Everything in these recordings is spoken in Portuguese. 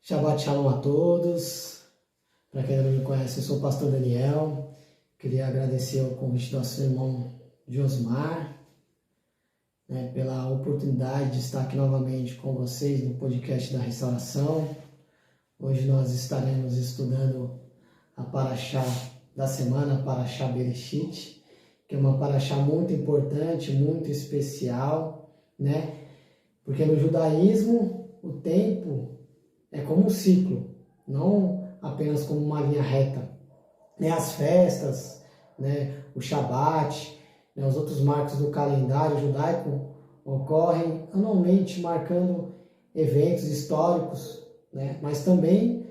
Shabbat Shalom a todos. Para quem não me conhece, eu sou o pastor Daniel. Queria agradecer o convite do nosso irmão Josmar, pela oportunidade de estar aqui novamente com vocês no podcast da Restauração. Hoje nós estaremos estudando a Parashá da semana, a Parashá Bereshit, que é uma Parashá muito importante, muito especial, Porque no judaísmo o tempo é como um ciclo, não apenas como uma linha reta. As festas, o Shabat, os outros marcos do calendário judaico ocorrem anualmente marcando eventos históricos, mas também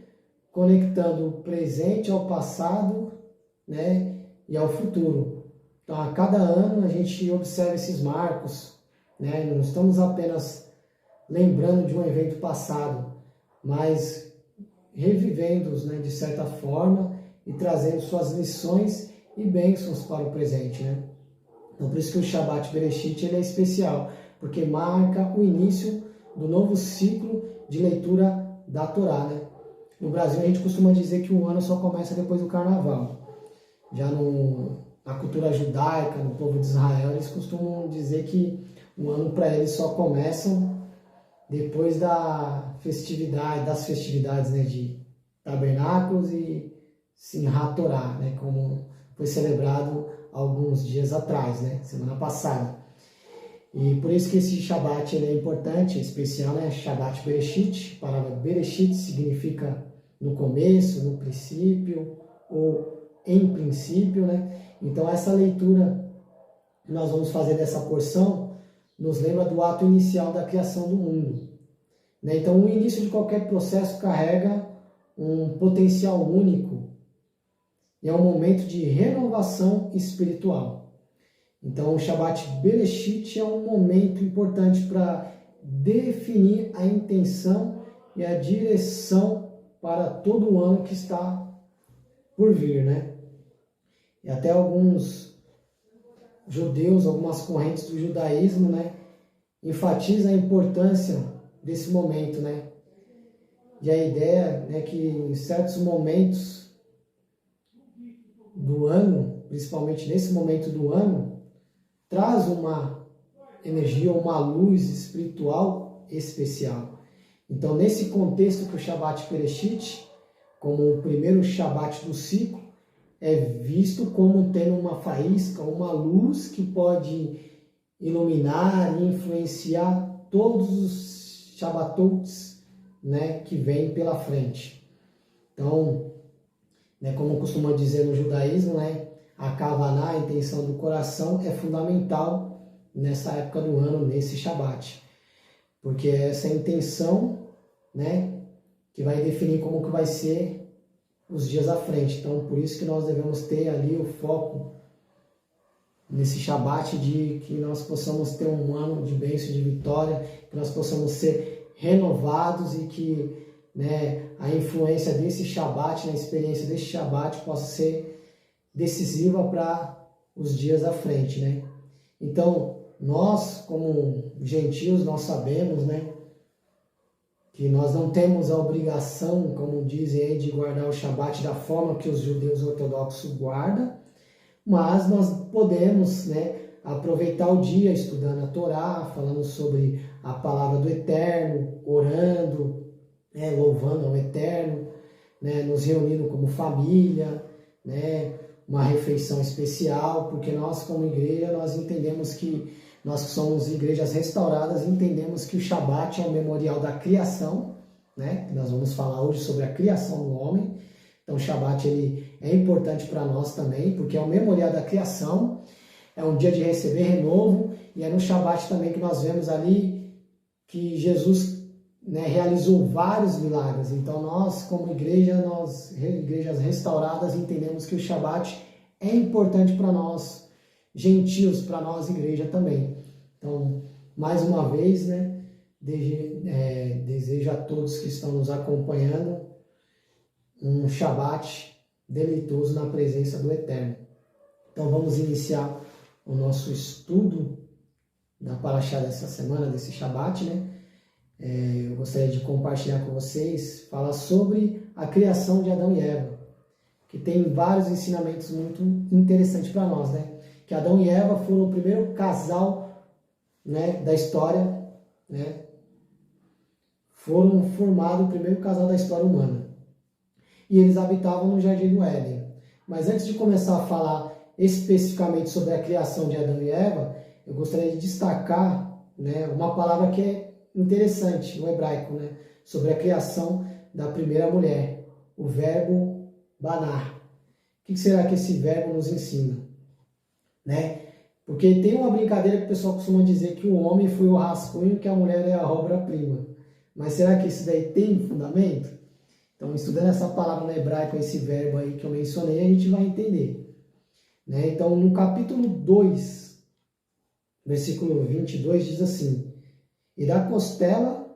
conectando o presente ao passado, e ao futuro. Então, a cada ano a gente observa esses marcos, não estamos apenas lembrando de um evento passado, mas revivendo-os, de certa forma e trazendo suas lições e bênçãos para o presente, Então, por isso que o Shabbat Bereshit ele é especial, porque marca o início do novo ciclo de leitura da Torá, No Brasil, a gente costuma dizer que o ano só começa depois do Carnaval. Já na cultura judaica, no povo de Israel, eles costumam dizer que o ano para eles só começa depois das festividades, de tabernáculos e Simchat Torá, como foi celebrado alguns dias atrás, semana passada. E por isso que esse Shabbat ele é importante, é especial, Shabbat Bereshit. A palavra Bereshit significa no começo, no princípio, ou em princípio, Então essa leitura que nós vamos fazer dessa porção nos lembra do ato inicial da criação do mundo. Então o início de qualquer processo carrega um potencial único e é um momento de renovação espiritual. Então o Shabbat Bereshit é um momento importante para definir a intenção e a direção para todo o ano que está por vir, E até alguns judeus, algumas correntes do judaísmo, enfatizam a importância desse momento, E a ideia é que em certos momentos do ano, principalmente nesse momento do ano, traz uma energia, uma luz espiritual especial. Então, nesse contexto que o Shabbat Bereshit, como o primeiro Shabbat do ciclo, é visto como tendo uma faísca, uma luz que pode iluminar e influenciar todos os Shabbatots, que vêm pela frente. Então, como costuma dizer no judaísmo, a Kavaná, a intenção do coração, é fundamental nessa época do ano, nesse Shabbat. Porque é essa intenção, que vai definir como que vai ser os dias à frente. Então, por isso que nós devemos ter ali o foco nesse Shabbat de que nós possamos ter um ano de bênção e de vitória, que nós possamos ser renovados e que a influência desse Shabbat, a experiência desse Shabbat possa ser decisiva para os dias à frente, Então, nós, como gentios, nós sabemos, que nós não temos a obrigação, como dizem aí, de guardar o Shabbat da forma que os judeus ortodoxos guardam, mas nós podemos, aproveitar o dia estudando a Torá, falando sobre a palavra do Eterno, orando, louvando ao Eterno, nos reunindo como família, uma refeição especial, porque nós como igreja, nós entendemos que nós que somos igrejas restauradas, entendemos que o Shabbat é o memorial da criação, Nós vamos falar hoje sobre a criação do homem. Então o Shabbat ele é importante para nós também, porque é o memorial da criação, é um dia de receber renovo, e é no Shabbat também que nós vemos ali que Jesus realizou vários milagres. Então nós, como igreja, igrejas restauradas, entendemos que o Shabbat é importante para nós, gentios, para nós, igreja também. Então, mais uma vez, desejo a todos que estão nos acompanhando um Shabbat deleitoso na presença do Eterno. Então, vamos iniciar o nosso estudo da Parashá dessa semana, desse Shabbat, eu gostaria de compartilhar com vocês, fala sobre a criação de Adão e Eva, que tem vários ensinamentos muito interessantes para nós, né? Que Adão e Eva foram o primeiro casal, né, da história, né? Foram formados o primeiro casal da história humana. E eles habitavam no Jardim do Éden. Mas antes de começar a falar especificamente sobre a criação de Adão e Eva, eu gostaria de destacar, né, uma palavra que é interessante no hebraico, né, sobre a criação da primeira mulher, o verbo banar. O que será que esse verbo nos ensina? Né? Porque tem uma brincadeira que o pessoal costuma dizer que o homem foi o rascunho e que a mulher é a obra-prima. Mas será que isso daí tem fundamento? Então, estudando essa palavra no hebraico, esse verbo aí que eu mencionei, a gente vai entender. Né? Então, no capítulo 2, versículo 22, diz assim: E da costela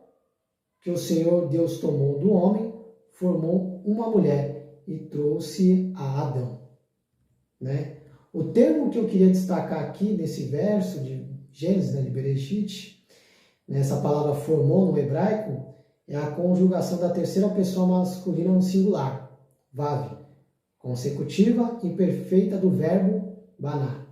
que o Senhor Deus tomou do homem, formou uma mulher e trouxe a Adão. Né? O termo que eu queria destacar aqui nesse verso de Gênesis, né, de Bereshit, essa palavra formou no hebraico, é a conjugação da terceira pessoa masculina no singular, vav, consecutiva imperfeita do verbo banar.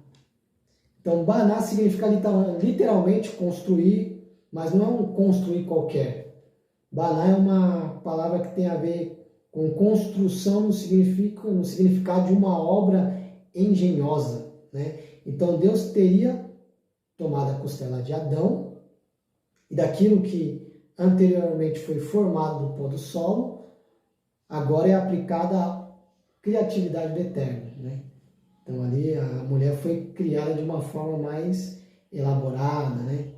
Então, banar significa literalmente construir, mas não é um construir qualquer. Banar é uma palavra que tem a ver com construção no significado de uma obra engenhosa, né? Então, Deus teria tomado a costela de Adão e daquilo que anteriormente foi formado do pó do solo, agora é aplicada a criatividade do Eterno, né? Então ali a mulher foi criada de uma forma mais elaborada, né?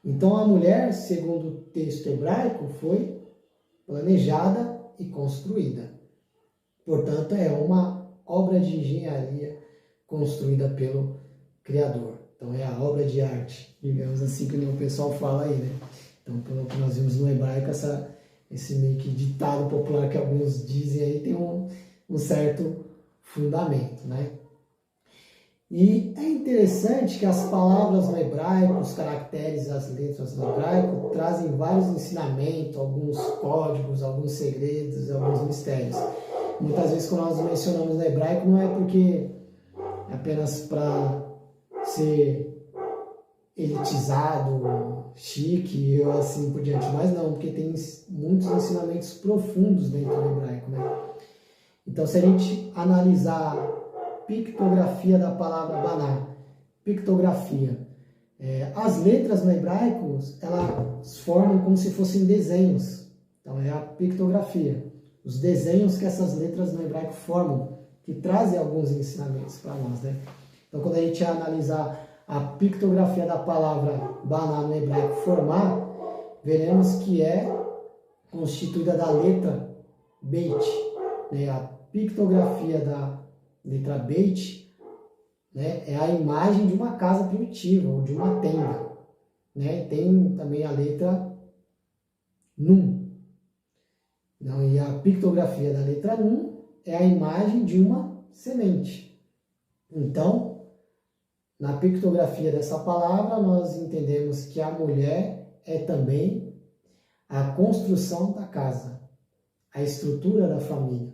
Então a mulher, segundo o texto hebraico, foi planejada e construída. Portanto, é uma obra de engenharia construída pelo Criador. Então é a obra de arte, digamos assim, que o pessoal fala aí, né? Então, pelo que nós vimos no hebraico, esse meio que ditado popular que alguns dizem aí tem um certo fundamento, né? E é interessante que as palavras no hebraico, os caracteres, as letras no hebraico trazem vários ensinamentos, alguns códigos, alguns segredos, alguns mistérios. Muitas vezes quando nós mencionamos no hebraico não é porque é apenas para ser elitizado, chique ou assim por diante, mas não, porque tem muitos ensinamentos profundos dentro do hebraico, né? Então, se a gente analisar a pictografia da palavra banar, pictografia, as letras no hebraico, elas formam como se fossem desenhos. Então, é a pictografia. Os desenhos que essas letras no hebraico formam, que trazem alguns ensinamentos para nós, né? Então, quando a gente analisar a pictografia da palavra banar no hebraico formar, veremos que é constituída da letra beit, né? A pictografia da letra beit, né, é a imagem de uma casa primitiva ou de uma tenda, né? Tem também a letra nun. Não, e a pictografia da letra nun é a imagem de uma semente. Então, na pictografia dessa palavra, nós entendemos que a mulher é também a construção da casa, a estrutura da família.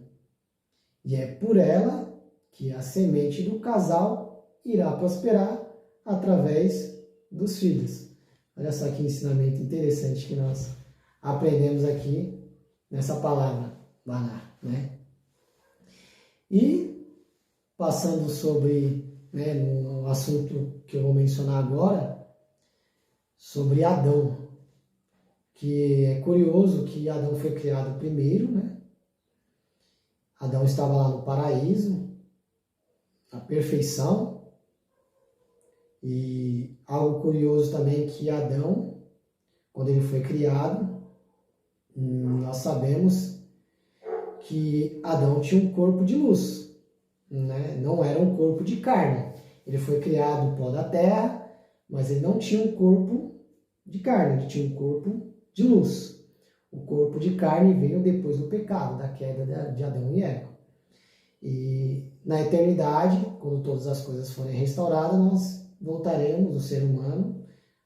E é por ela que a semente do casal irá prosperar através dos filhos. Olha só que ensinamento interessante que nós aprendemos aqui nessa palavra, banar, né? E passando sobre, né, no assunto que eu vou mencionar agora, sobre Adão, que é curioso que Adão foi criado primeiro, né? Adão estava lá no paraíso, na perfeição, e algo curioso também é que Adão, quando ele foi criado, nós sabemos que Adão tinha um corpo de luz, né? Não era um corpo de carne. Ele foi criado do pó da terra, mas ele não tinha um corpo de carne, ele tinha um corpo de luz. O corpo de carne veio depois do pecado, da queda de Adão e Eva. E na eternidade, quando todas as coisas forem restauradas, nós voltaremos, o ser humano,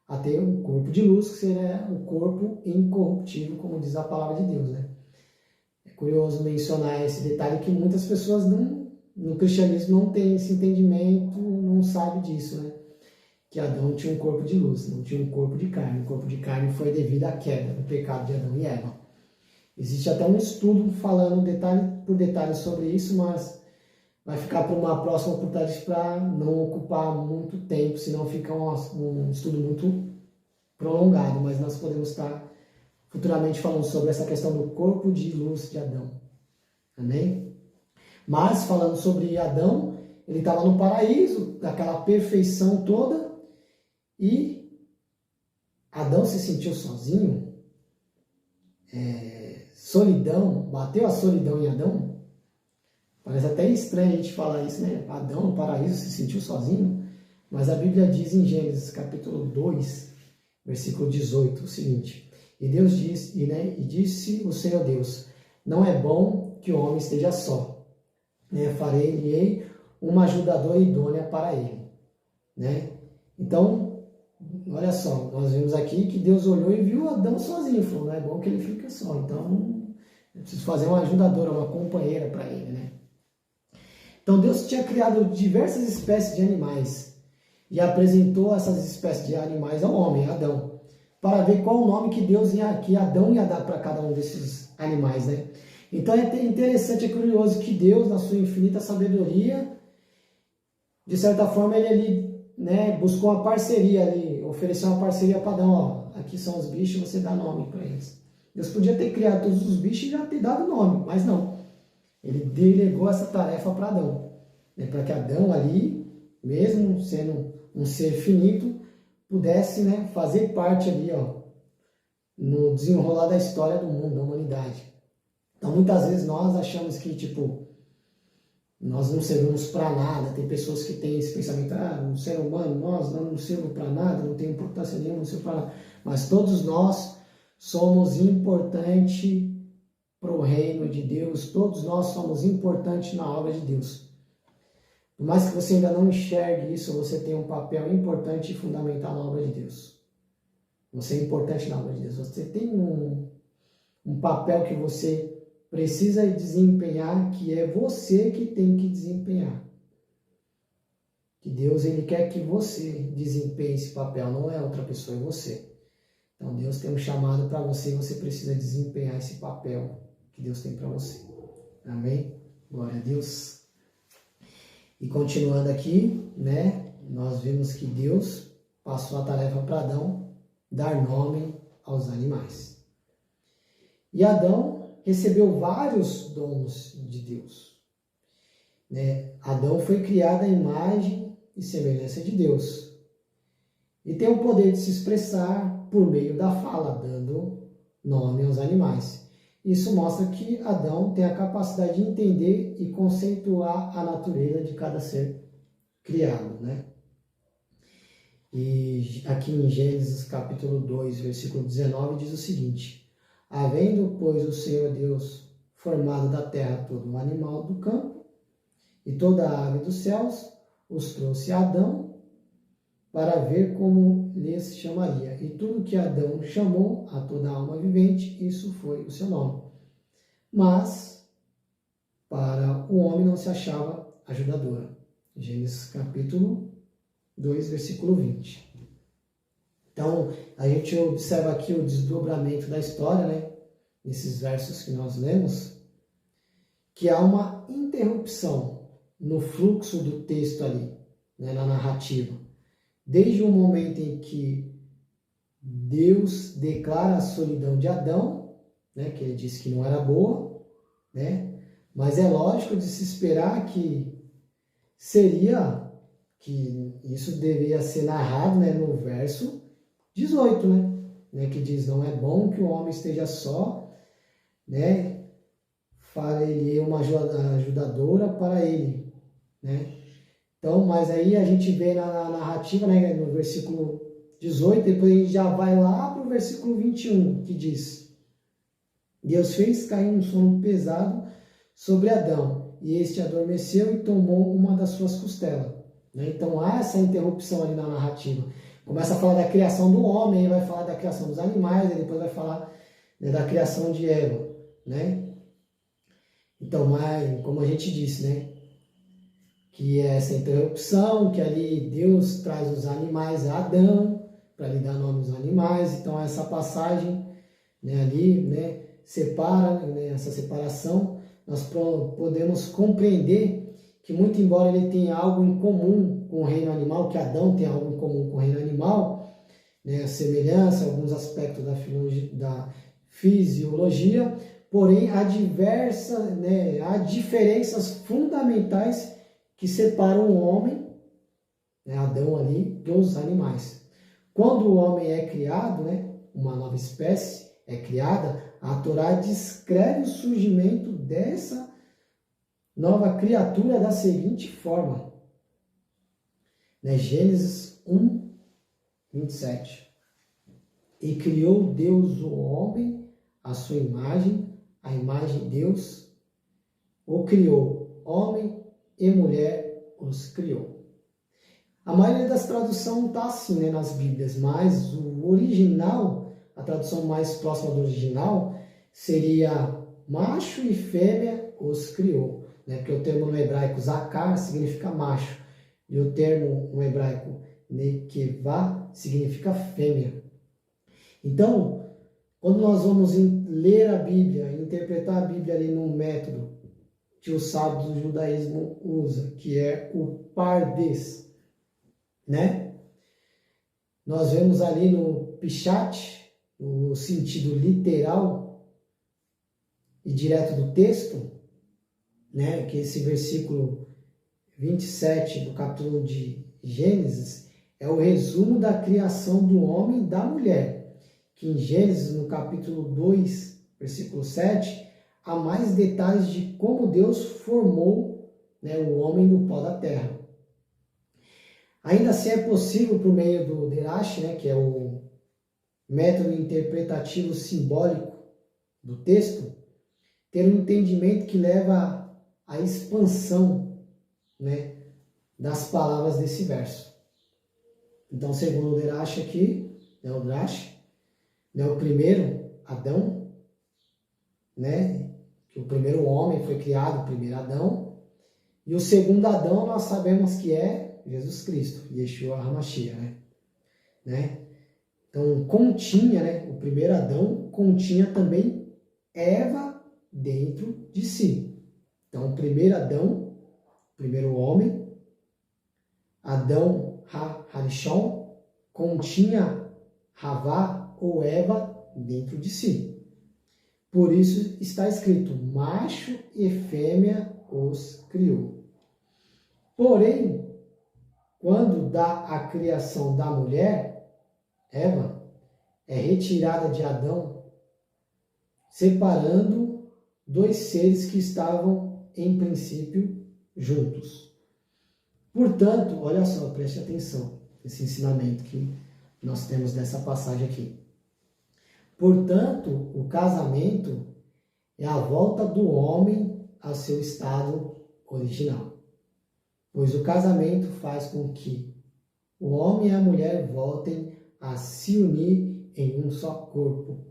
a ter um corpo de luz, que seria o corpo incorruptível, como diz a palavra de Deus, né? É curioso mencionar esse detalhe que muitas pessoas no cristianismo não têm esse entendimento, não sabem disso, né? Que Adão tinha um corpo de luz, não tinha um corpo de carne. O corpo de carne foi devido à queda, do pecado de Adão e Eva. Existe até um estudo falando detalhe por detalhe sobre isso, mas vai ficar para uma próxima oportunidade para não ocupar muito tempo, senão fica um estudo muito prolongado, mas nós podemos estar futuramente falando sobre essa questão do corpo de luz de Adão. Amém? Mas, falando sobre Adão, ele estava no paraíso, daquela perfeição toda, e Adão se sentiu sozinho, solidão, bateu a solidão em Adão. Parece até estranho a gente falar isso, né? Adão no paraíso se sentiu sozinho, mas a Bíblia diz em Gênesis capítulo 2, versículo 18, o seguinte: E Deus disse, e disse o Senhor Deus, não é bom que o homem esteja só, né? Farei-lhe uma ajudadora idônea para ele, né? Então, olha só, nós vemos aqui que Deus olhou e viu Adão sozinho, falou, não é bom que ele fique só, então eu preciso fazer uma ajudadora, uma companheira para ele, né? Então Deus tinha criado diversas espécies de animais e apresentou essas espécies de animais ao homem, Adão, para ver qual o nome que Adão ia dar para cada um desses animais, né? Então é interessante, é curioso que Deus, na sua infinita sabedoria, de certa forma ele ali, né, buscou uma parceria ali, ofereceu uma parceria para Adão, ó, aqui são os bichos, você dá nome para eles. Deus podia ter criado todos os bichos e já ter dado nome, mas não. Ele delegou essa tarefa para Adão, né, para que Adão ali, mesmo sendo um ser finito, pudesse, né, fazer parte ali, ó, no desenrolar da história do mundo, da humanidade. Então, muitas vezes nós achamos que, tipo, nós não servimos para nada. Tem pessoas que têm esse pensamento, um ser humano, nós não servimos para nada, não tem importância nenhuma, não servimos para nada. Mas todos nós somos importantes para o reino de Deus, todos nós somos importantes na obra de Deus. Por mais que você ainda não enxergue isso, você tem um papel importante e fundamental na obra de Deus. Você é importante na obra de Deus. Você tem um papel que você precisa desempenhar, que é você que tem que desempenhar. Que Deus, ele quer que você desempenhe esse papel, não é outra pessoa, é você. Então Deus tem um chamado para você e você precisa desempenhar esse papel que Deus tem para você. Amém? Glória a Deus. E continuando aqui, né, nós vemos que Deus passou a tarefa para Adão dar nome aos animais. E Adão recebeu vários dons de Deus, né? Adão foi criado à imagem e semelhança de Deus. E tem o poder de se expressar por meio da fala, dando nome aos animais. Isso mostra que Adão tem a capacidade de entender e conceituar a natureza de cada ser criado, né? E aqui em Gênesis capítulo 2, versículo 19, diz o seguinte: Havendo, pois, o Senhor Deus formado da terra todo o animal do campo e toda a ave dos céus, os trouxe a Adão para ver como lhes chamaria. E tudo que Adão chamou a toda a alma vivente, isso foi o seu nome. Mas para o homem não se achava ajudadora. Gênesis capítulo 2, versículo 20. Então, a gente observa aqui o desdobramento da história, né? Nesses versos que nós lemos, que há uma interrupção no fluxo do texto ali, né? Na narrativa. Desde o momento em que Deus declara a solidão de Adão, né? Que ele disse que não era boa, né? Mas é lógico de se esperar que isso deveria ser narrado, né? No verso 18, né? Que diz, não é bom que o homem esteja só, né? Farei uma ajudadora para ele, né? Então, mas aí a gente vê na narrativa, né? No versículo 18, depois a gente já vai lá para o versículo 21, que diz: Deus fez cair um sono pesado sobre Adão, e este adormeceu e tomou uma das suas costelas. Né? Então há essa interrupção ali na narrativa. começa a falar da criação do homem, vai falar da criação dos animais, depois vai falar, né, da criação de Eva, né? Então, mas, como a gente disse, né, que é essa interrupção, que ali Deus traz os animais a Adão, para lhe dar nome aos animais. Então, essa passagem, né, ali, né, separa, né, essa separação, nós podemos compreender que, muito embora ele tenha algo em comum com o reino animal, que Adão tem algo em comum com o reino animal, né, a semelhança, alguns aspectos da fisiologia, porém há diferenças fundamentais que separam o homem, né, Adão ali, dos animais. Quando o homem é criado, né, uma nova espécie é criada, a Torá descreve o surgimento dessa nova criatura da seguinte forma, né, Gênesis 1, 27. E criou Deus o homem à sua imagem, a imagem de Deus o criou, homem e mulher os criou. A maioria das traduções está assim, né, nas Bíblias, mas o original, a tradução mais próxima do original, seria macho e fêmea os criou, né, porque o termo no hebraico zakar significa macho, e o termo no hebraico nekevá significa fêmea. Então, quando nós vamos ler a Bíblia, interpretar a Bíblia ali num método que o sábio do judaísmo usa, que é o pardes, né? Nós vemos ali no Pishat, no sentido literal e direto do texto, né? Que esse versículo 27 do capítulo de Gênesis é o resumo da criação do homem e da mulher. Que em Gênesis, no capítulo 2, versículo 7, há mais detalhes de como Deus formou, né, o homem do pó da terra. Ainda assim é possível, por meio do Derash, né, que é o método interpretativo simbólico do texto, ter um entendimento que leva à expansão, né, das palavras desse verso. Então, segundo o Derash aqui, né, o Derash, né, o primeiro Adão, né, que o primeiro homem foi criado, o primeiro Adão, e o segundo Adão nós sabemos que é Jesus Cristo, Yeshua HaMashiach, né? Então continha, né, o primeiro Adão continha também Eva dentro de si. Então o primeiro Adão, o primeiro homem, Adão HaRishon, continha Havá ou Eva dentro de si. Por isso está escrito, macho e fêmea os criou. Porém, quando dá a criação da mulher, Eva, é retirada de Adão, separando dois seres que estavam, em princípio, juntos. Portanto, olha só, preste atenção, esse ensinamento que nós temos nessa passagem aqui. Portanto, o casamento é a volta do homem ao seu estado original. Pois o casamento faz com que o homem e a mulher voltem a se unir em um só corpo,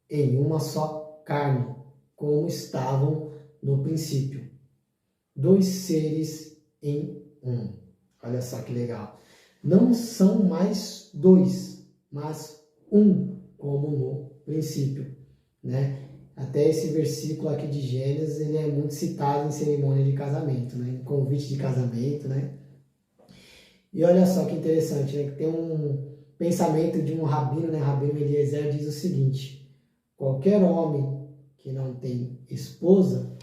em uma só carne, como estavam no princípio. Dois seres em um. Olha só que legal. Não são mais dois, mas um, como no princípio, né? Até esse versículo aqui de Gênesis, ele é muito citado em cerimônia de casamento, né? Em convite de casamento, né? E olha só que interessante, né? Que tem um pensamento de um rabino, né? Rabino Eliezer diz o seguinte: qualquer homem que não tem esposa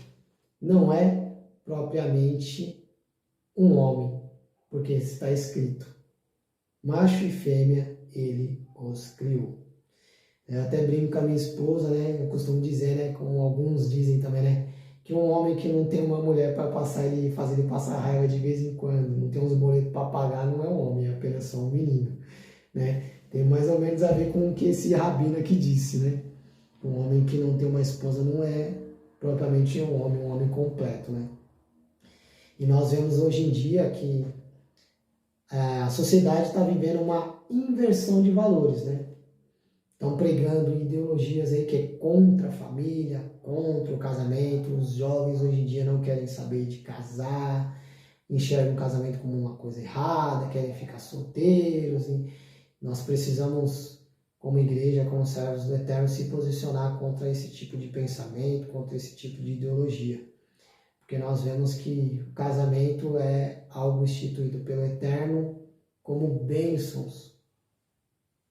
não é propriamente um homem, porque está escrito, macho e fêmea ele os criou. Eu até brinco com a minha esposa, né? Eu costumo dizer, né? Como alguns dizem também, né? Que um homem que não tem uma mulher para passar ele, fazer ele passar raiva de vez em quando, não tem uns boletos para pagar, não é um homem, é apenas só um menino, né? Tem mais ou menos a ver com o que esse rabino aqui disse, né? Um homem que não tem uma esposa não é propriamente um homem completo, né? E nós vemos hoje em dia que a sociedade está vivendo uma inversão de valores, né? Estão pregando ideologias aí que é contra a família, contra o casamento. Os jovens hoje em dia não querem saber de casar, enxergam o casamento como uma coisa errada, querem ficar solteiros. E nós precisamos, como igreja, como servos do Eterno, se posicionar contra esse tipo de pensamento, contra esse tipo de ideologia. Porque nós vemos que o casamento é algo instituído pelo Eterno como bênçãos,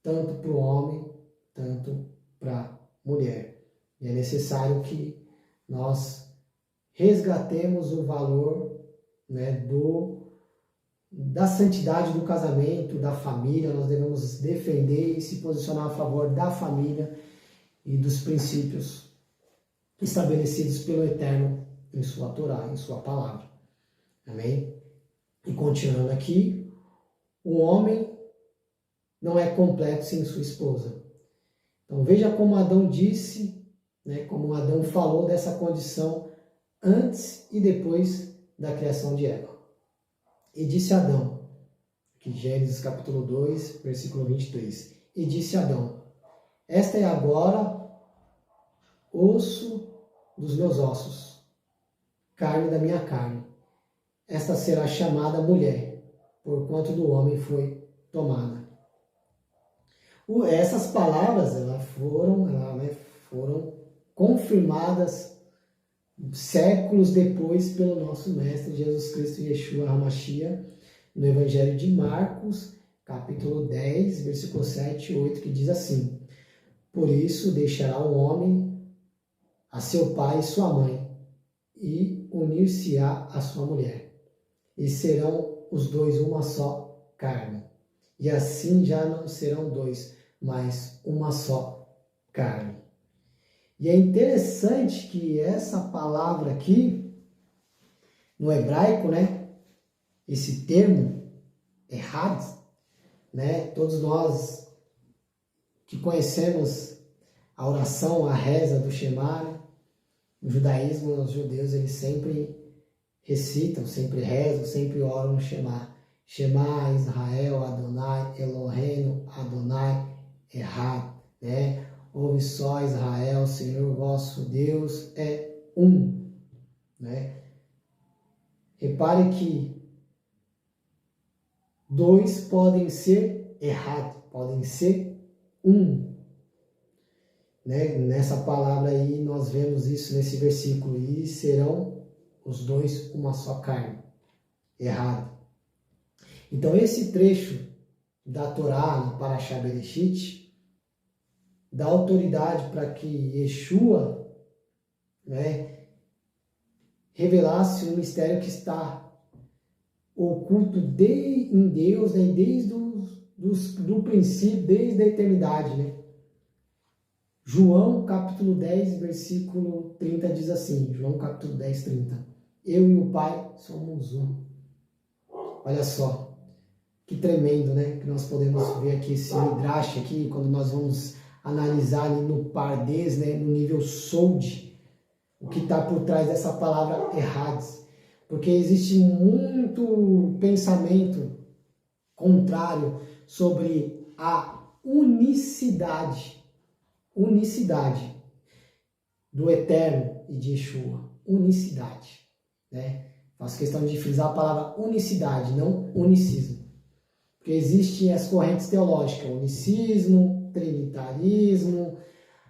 tanto para o homem, tanto para a mulher. E é necessário que nós resgatemos o valor, né, da santidade do casamento, da família. Nós devemos defender e se posicionar a favor da família e dos princípios estabelecidos pelo Eterno em sua Torá, em sua palavra. Amém? E continuando aqui, o homem não é completo sem sua esposa. Então veja como Adão disse, né, como Adão falou dessa condição antes e depois da criação de Eva. E disse Adão, que Gênesis capítulo 2, versículo 23. E disse Adão, esta é agora osso dos meus ossos, carne da minha carne. Esta será chamada mulher, porquanto do homem foi tomada. Essas palavras foram confirmadas séculos depois pelo nosso Mestre Jesus Cristo Yeshua HaMashiach, no Evangelho de Marcos, capítulo 10, versículo 7 e 8, que diz assim: por isso deixará o homem a seu pai e sua mãe, e unir-se-á a sua mulher, e serão os dois uma só carne. E assim já não serão dois, mas uma só carne. E é interessante que essa palavra aqui, no hebraico, né, esse termo, errad, né, todos nós que conhecemos a oração, a reza do Shema, no judaísmo, os judeus, eles sempre recitam, sempre rezam, sempre oram no Shema. Shema Israel, Adonai, Eloheinu, Adonai, Errad, né? Ouve só Israel, Senhor vosso Deus é um, né? Repare que dois podem ser errado, podem ser um, né? Nessa palavra aí nós vemos isso nesse versículo, e serão os dois uma só carne, errado. Então esse trecho da Torá, no Parashá Bereshit, dá autoridade para que Yeshua, né, revelasse um mistério que está oculto em Deus, né, desde do princípio, desde a eternidade. Né? João capítulo 10, versículo 30 diz assim, João capítulo 10, 30. Eu e o Pai somos um. Olha só, que tremendo, né? Que nós podemos ver aqui esse midrash aqui, quando nós vamos analisar ali no pardês, né, no nível sold, o que está por trás dessa palavra errados. Porque existe muito pensamento contrário sobre a unicidade do Eterno e de Yeshua. Unicidade, né? Faço questão de frisar a palavra unicidade, não unicismo. Porque existem as correntes teológicas, unicismo, trinitarismo,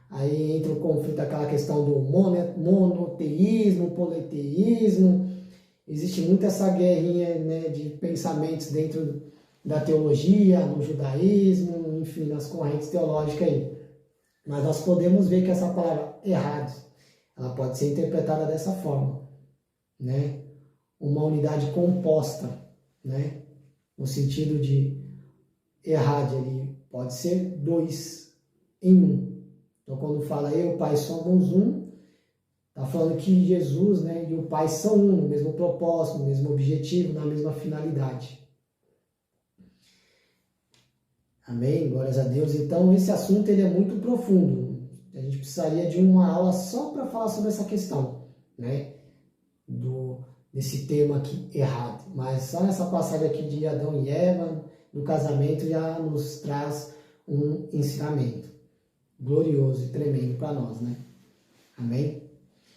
aí entra o conflito, aquela questão do monoteísmo, politeísmo. Existe muito essa guerrinha, né, de pensamentos dentro da teologia, no judaísmo, enfim, nas correntes teológicas aí. Mas nós podemos ver que essa palavra errado, ela pode ser interpretada dessa forma, né? Uma unidade composta, né? No sentido de errado, ele pode ser dois em um. Então, quando fala eu e o Pai somos um, está falando que Jesus, né, e o Pai são um, no mesmo propósito, no mesmo objetivo, na mesma finalidade. Amém? Glórias a Deus. Então, esse assunto ele é muito profundo. A gente precisaria de uma aula só para falar sobre essa questão, né? desse termo aqui errado. Mas só nessa passagem aqui de Adão e Eva, do casamento, já nos traz um ensinamento glorioso e tremendo para nós, né? Amém?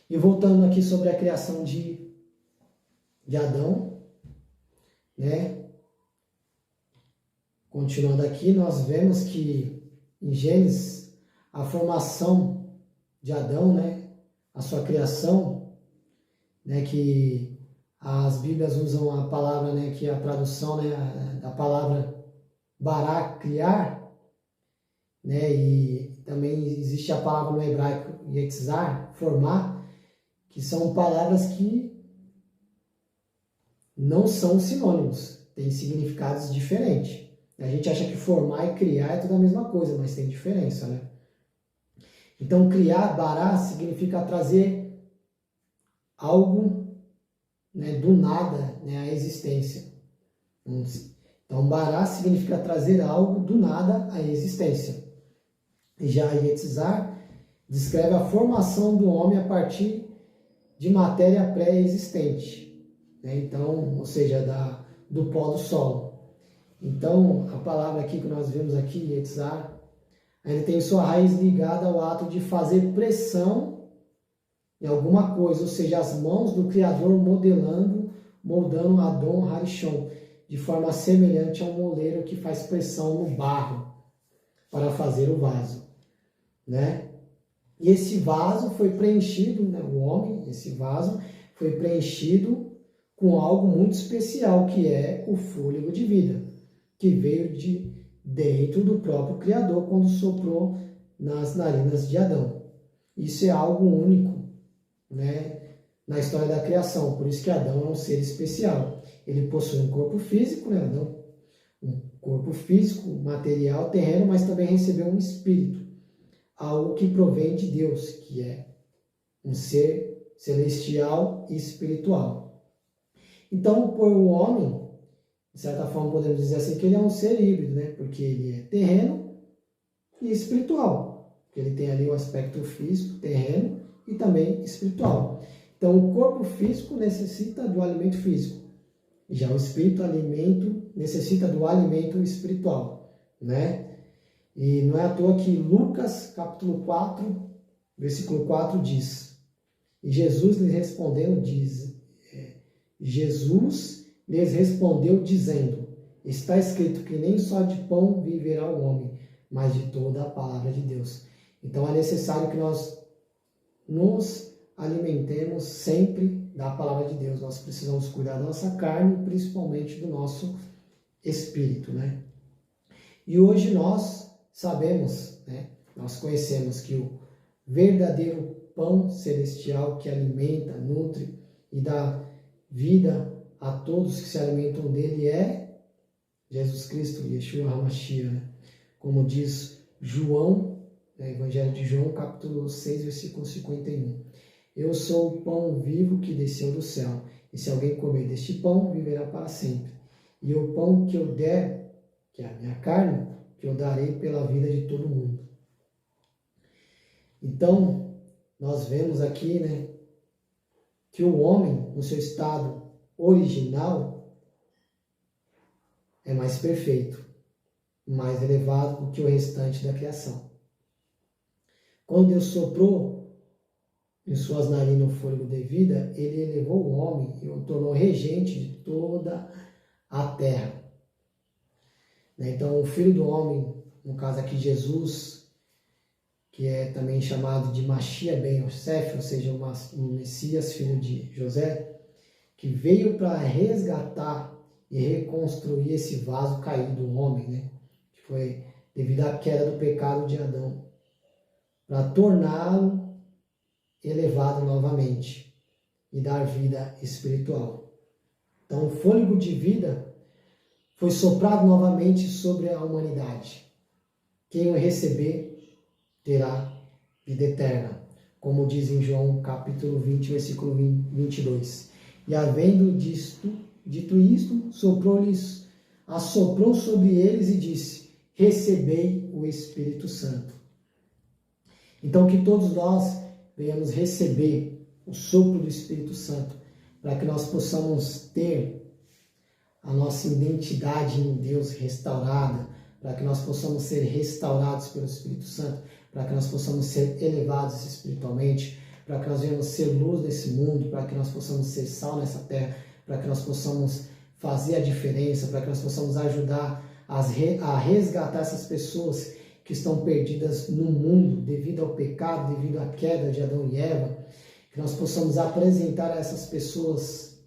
E voltando aqui sobre a criação de Adão, né? Continuando aqui, nós vemos que em Gênesis, a formação de Adão, né? A sua criação, né? Que as Bíblias usam a palavra, né? Que é a tradução, né? Da palavra bará, criar, né? E também existe a palavra no hebraico yetzar, formar, que são palavras que não são sinônimos, têm significados diferentes. A gente acha que formar e criar é tudo a mesma coisa, mas tem diferença, né? Então, criar, bará, significa trazer algo, né, do nada, né, à existência. Então, bará significa trazer algo do nada à existência. E já yetzar descreve a formação do homem a partir de matéria pré-existente, né? Então, ou seja, do pó do solo. Então, a palavra aqui que nós vemos aqui, yetzar, ainda tem sua raiz ligada ao ato de fazer pressão em alguma coisa, ou seja, as mãos do Criador moldando Adon Harishon, de forma semelhante a um moleiro que faz pressão no barro para fazer o vaso, né? E esse vaso foi preenchido, né, o homem, esse vaso foi preenchido com algo muito especial, que é o fôlego de vida, que veio de dentro do próprio Criador quando soprou nas narinas de Adão. Isso é algo único, né, na história da criação. Por isso que Adão é um ser especial. Ele possui um corpo físico, né, Adão? Um corpo físico, material, terreno, mas também recebeu um espírito, algo que provém de Deus, que é um ser celestial e espiritual. Então, por o homem, de certa forma, podemos dizer assim que ele é um ser híbrido, né? Porque ele é terreno e espiritual. Porque ele tem ali o aspecto físico, terreno e também espiritual. Então, o corpo físico necessita do alimento físico. Já o espírito necessita do alimento espiritual, né? E não é à toa que Lucas, capítulo 4, versículo 4 diz: E Jesus lhes respondeu dizendo: Está escrito que nem só de pão viverá o homem, mas de toda a palavra de Deus. Então é necessário que nós nos alimentemos sempre da palavra de Deus. Nós precisamos cuidar da nossa carne, principalmente do nosso espírito, né? E hoje nós sabemos, né? Nós conhecemos que o verdadeiro pão celestial que alimenta, nutre e dá vida a todos que se alimentam dele é Jesus Cristo, Yeshua HaMashiach, né? Como diz João, né, Evangelho de João, capítulo 6, versículo 51. Eu sou o pão vivo que desceu do céu, e se alguém comer deste pão, viverá para sempre. E o pão que eu der, que é a minha carne, que eu darei pela vida de todo mundo. Então, nós vemos aqui, né, que o homem, no seu estado original, é mais perfeito, mais elevado do que o restante da criação. Quando Deus soprou em suas narinas o fôlego de vida, ele elevou o homem e o tornou regente de toda a terra. Então, o Filho do Homem, no caso aqui Jesus, que é também chamado de Mashiach ben Yosef, ou seja, o Messias, filho de José, que veio para resgatar e reconstruir esse vaso caído do homem, né? Que foi devido à queda do pecado de Adão, para torná-lo elevado novamente e dar vida espiritual. Então, o fôlego de vida foi soprado novamente sobre a humanidade. Quem o receber terá vida eterna, como diz em João capítulo 20, versículo 22. E havendo dito isto, assoprou sobre eles e disse: recebei o Espírito Santo. Então, que todos nós venhamos receber o sopro do Espírito Santo, para que nós possamos ter a nossa identidade em Deus restaurada, para que nós possamos ser restaurados pelo Espírito Santo, para que nós possamos ser elevados espiritualmente, para que nós venhamos ser luz nesse mundo, para que nós possamos ser sal nessa terra, para que nós possamos fazer a diferença, para que nós possamos ajudar a resgatar essas pessoas que estão perdidas no mundo devido ao pecado, devido à queda de Adão e Eva, que nós possamos apresentar a essas pessoas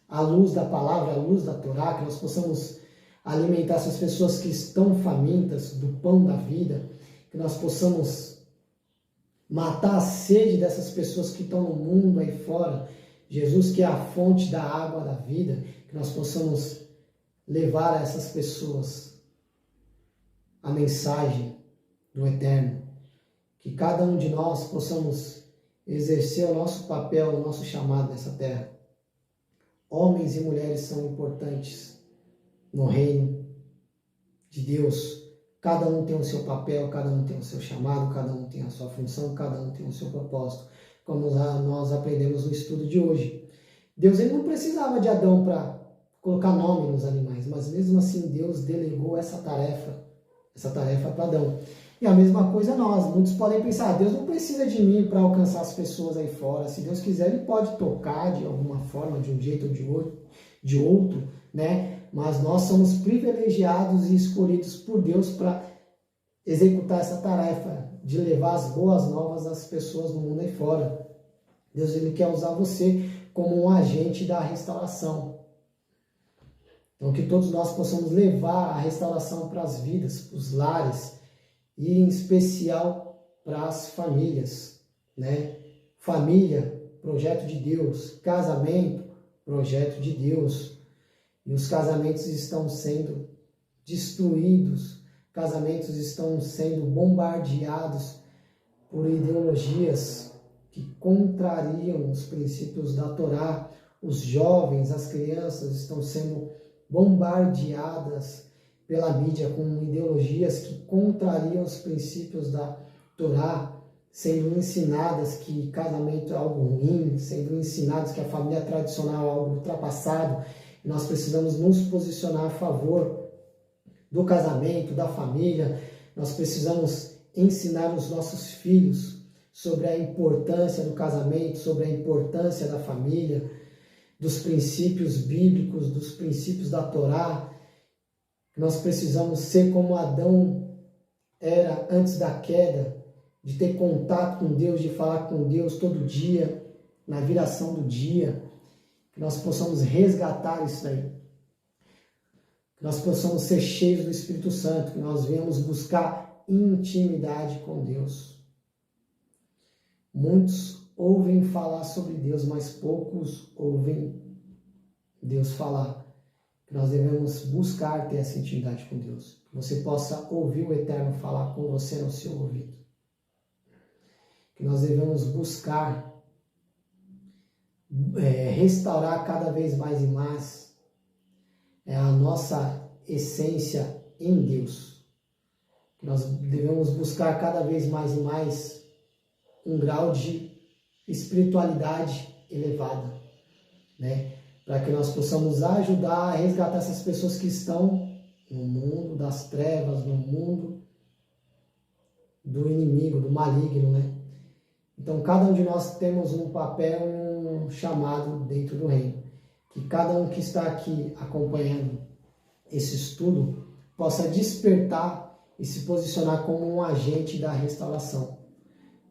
a luz da palavra, a luz da Torá, que nós possamos alimentar essas pessoas que estão famintas do pão da vida, que nós possamos matar a sede dessas pessoas que estão no mundo aí fora, Jesus que é a fonte da água da vida, que nós possamos levar a essas pessoas a mensagem do Eterno, que cada um de nós possamos exercer o nosso papel, o nosso chamado nessa terra. Homens e mulheres são importantes no reino de Deus. Cada um tem o seu papel, cada um tem o seu chamado, cada um tem a sua função, cada um tem o seu propósito, como nós aprendemos no estudo de hoje. Deus ele não precisava de Adão para colocar nome nos animais, mas mesmo assim Deus delegou essa tarefa para Adão. E a mesma coisa nós. Muitos podem pensar, Deus não precisa de mim para alcançar as pessoas aí fora. Se Deus quiser, Ele pode tocar de alguma forma, de um jeito ou de outro, né? Mas nós somos privilegiados e escolhidos por Deus para executar essa tarefa de levar as boas novas às pessoas no mundo aí fora. Deus ele quer usar você como um agente da restauração. Então que todos nós possamos levar a restauração para as vidas, para os lares, e em especial para as famílias, né? Família, projeto de Deus. Casamento, projeto de Deus. E os casamentos estão sendo destruídos, casamentos estão sendo bombardeados por ideologias que contrariam os princípios da Torá. Os jovens, as crianças estão sendo bombardeadas pela mídia com ideologias que contrariam os princípios da Torá, sendo ensinadas que casamento é algo ruim, sendo ensinadas que a família tradicional é algo ultrapassado. E nós precisamos nos posicionar a favor do casamento, da família. Nós precisamos ensinar os nossos filhos sobre a importância do casamento, sobre a importância da família, dos princípios bíblicos, dos princípios da Torá. Nós precisamos ser como Adão era antes da queda, de ter contato com Deus, de falar com Deus todo dia, na viração do dia, que nós possamos resgatar isso aí, que nós possamos ser cheios do Espírito Santo, que nós venhamos buscar intimidade com Deus. Muitos ouvem falar sobre Deus, mas poucos ouvem Deus falar. Que nós devemos buscar ter essa intimidade com Deus. Que você possa ouvir o Eterno falar com você no seu ouvido. Que nós devemos buscar restaurar cada vez mais e mais a nossa essência em Deus. Que nós devemos buscar cada vez mais e mais um grau de espiritualidade elevada, né? Para que nós possamos ajudar a resgatar essas pessoas que estão no mundo das trevas, no mundo do inimigo, do maligno, né? Então, cada um de nós temos um papel, um chamado dentro do reino. Que cada um que está aqui acompanhando esse estudo possa despertar e se posicionar como um agente da restauração.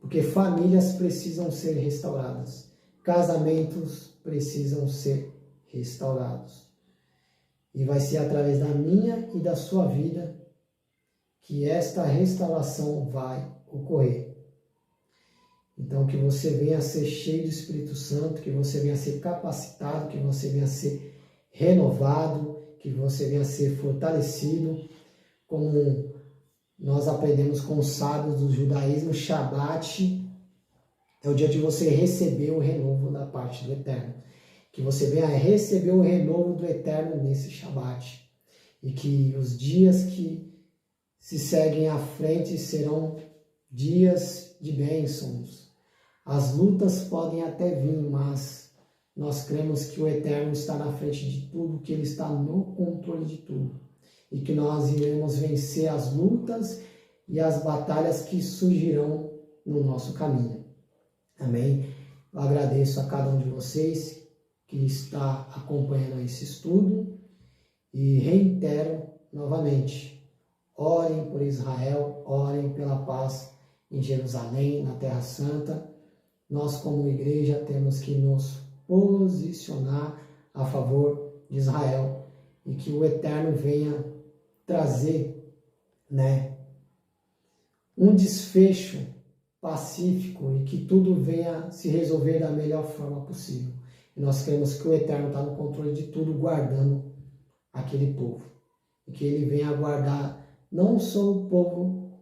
Porque famílias precisam ser restauradas, casamentos precisam ser restaurados. E vai ser através da minha e da sua vida que esta restauração vai ocorrer. Então, que você venha a ser cheio do Espírito Santo, que você venha a ser capacitado, que você venha a ser renovado, que você venha a ser fortalecido, como nós aprendemos com os sábios do judaísmo. Shabat é o dia de você receber o renovo da parte do Eterno. Que você venha a receber o renovo do Eterno nesse Shabat. E que os dias que se seguem à frente serão dias de bênçãos. As lutas podem até vir, mas Nós cremos que o Eterno está na frente de tudo, que Ele está no controle de tudo. E que nós iremos vencer as lutas e as batalhas que surgirão no nosso caminho. Amém? Eu agradeço a cada um de vocês que está acompanhando esse estudo e reitero novamente, orem por Israel, orem pela paz em Jerusalém, na Terra Santa. Nós, como igreja, temos que nos posicionar a favor de Israel e que o Eterno venha trazer, um desfecho pacífico e que tudo venha se resolver da melhor forma possível. E nós cremos que o Eterno está no controle de tudo, guardando aquele povo. E que Ele venha guardar não só o povo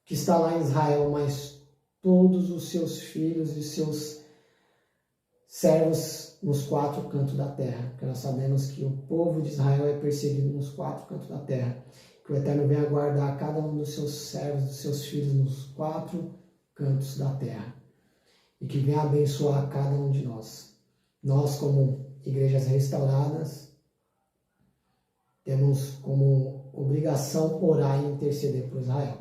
que está lá em Israel, mas todos os seus filhos e seus servos nos 4 cantos da terra. Porque nós sabemos que o povo de Israel é perseguido nos 4 cantos da terra. Que o Eterno venha guardar cada um dos seus servos, dos seus filhos nos 4 cantos da terra. E que venha abençoar cada um de nós. Nós, como igrejas restauradas, temos como obrigação orar e interceder por Israel.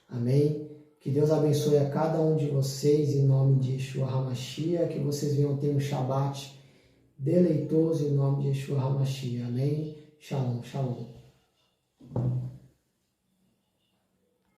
Amém? Que Deus abençoe a cada um de vocês em nome de Yeshua HaMashiach, que vocês venham ter um Shabbat deleitoso em nome de Yeshua HaMashiach. Amém? Shalom, shalom.